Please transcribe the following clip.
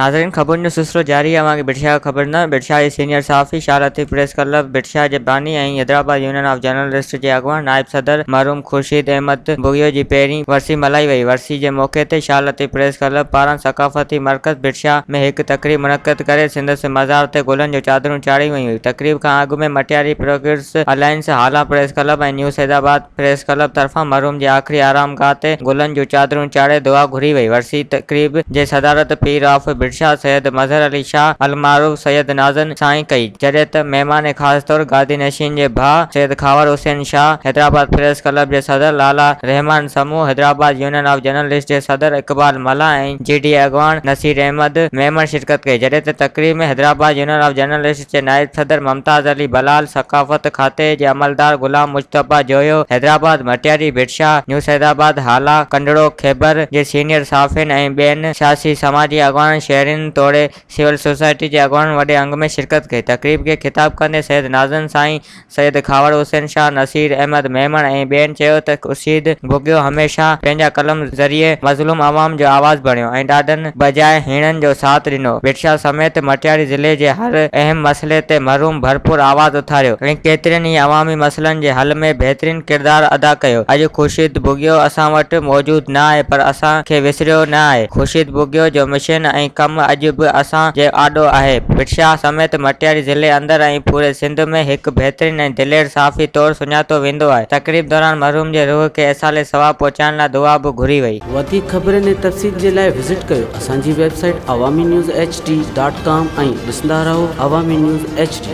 नाज़रीन ख़बरुनि जो सिलसिलो जारी आहे। अवांखे बिटशा ख़बर न बिटशा जे सीनियर सहाफ़ी शाह लतीफ़ प्रेस क्लब बिटशा जे बानी ऐं हैदराबाद यूनियन ऑफ जर्नलिस्ट जे अॻुवान नायब सदर मरहूम खुर्शीद अहमद बुगियो जी पहिरीं वरसी मल्हाई वई। वरसी जे मौक़े ते शाह लतीफ़ प्रेस क्लब पारां सक़ाफ़ती मर्कज़ बिटशा में हिकु तक़रीब मुनक़द करे संदसि मज़ार ते गुलनि जो चादरूं चाढ़ी वयूं हुयूं। तक़रीब खां अॻु में मटियारी प्रोग्रेस अलायंस हाला प्रेस क्लब ऐं न्यू सैदाबाद प्रेस क्लब तरफ़ां मरहूम जे आख़िरी आरामगाह ते गुलनि जूं चादरूं चाढ़े दुआ घुरी वई। वरसी तक़रीब जे सदारत पीर ऑफ बिटशा सैयद मज़हर अली शाह अलमारूफ सैयद नाज़न साईं कई, जॾहिं त महिमान ख़ासि तौर गादी नशीन जे भाउ सैयद खावर हुसैन शाह, हैदराबाद प्रेस क्लब जे सदर लाला रहमान समूह, हैदराबाद यूनियन ऑफ जर्नलिस्ट जे सदर इक़बाल मला ऐं GD अॻवान नसीर अहमद मेमन शिरकत कई। जॾहिं त तक़रीब में हैदराबाद यूनियन ऑफ जर्नलिस्ट जे नायब सदर मुमताज़ अली बलाल, सक़ाफ़त खाते जे अमलदार गुलाम मुश्तफ़ा जोयो, हैदराबाद मटियारी बिटशा न्यू सैदाबाद हाला कंडड़ो खैबर जे सीनियर सहाफ़िन ऐं ॿियनि सियासी समाजी अॻवान शहरिन तोड़े सिविल सोसाइटी जे अॻवान वॾे अंग में शिरकत कई। तक़रीब खे ख़िताब कंदे सैयद नाज़न साईं, सैयद खावर हुसैन शाह, नसीर अहमद मेमन ऐं ॿियनि चयो त खुर्शीद बुगियो हमेशह पंहिंजा कलम ज़रिए मज़लूम अवाम जो आवाज़ बणियो ऐं ॾाढनि बजाए हीणनि जो साथ ॾिनो। बिटशा समेत मटियारी ज़िले जे हर अहम मसइले ते मरहूम भरपूर आवाज़ उथारियो ऐं केतिरनि ई अवामी मसइलनि जे हल में बहितरीन किरदारु अदा कयो। अॼु खुर्शीद बुगियो असां वटि मौजूदु न आहे, पर असां खे विसरियो न आहे। खुर्शीद बुगियो जो मिशन ऐं कमु अॼु बि असां जे आॾो आहे। बिटशा समेत मटियारी ज़िले अंदरि ऐं पूरे सिंध में हिकु बहितरीन ऐं दिलेर सहाफ़ी तौरु सुञातो वेंदो आहे। तक़रीब दौरान मरहूम जे रूह खे एसाले सवाब पहुचाइण लाइ दुआ बि घुरी वई। वधीक ख़बरुनि ऐं तफ़सील जे लाइ विज़िट कयो असांजी वेबसाइट awami news hd.com ऐं ॾिसंदा रहो Awami News HD।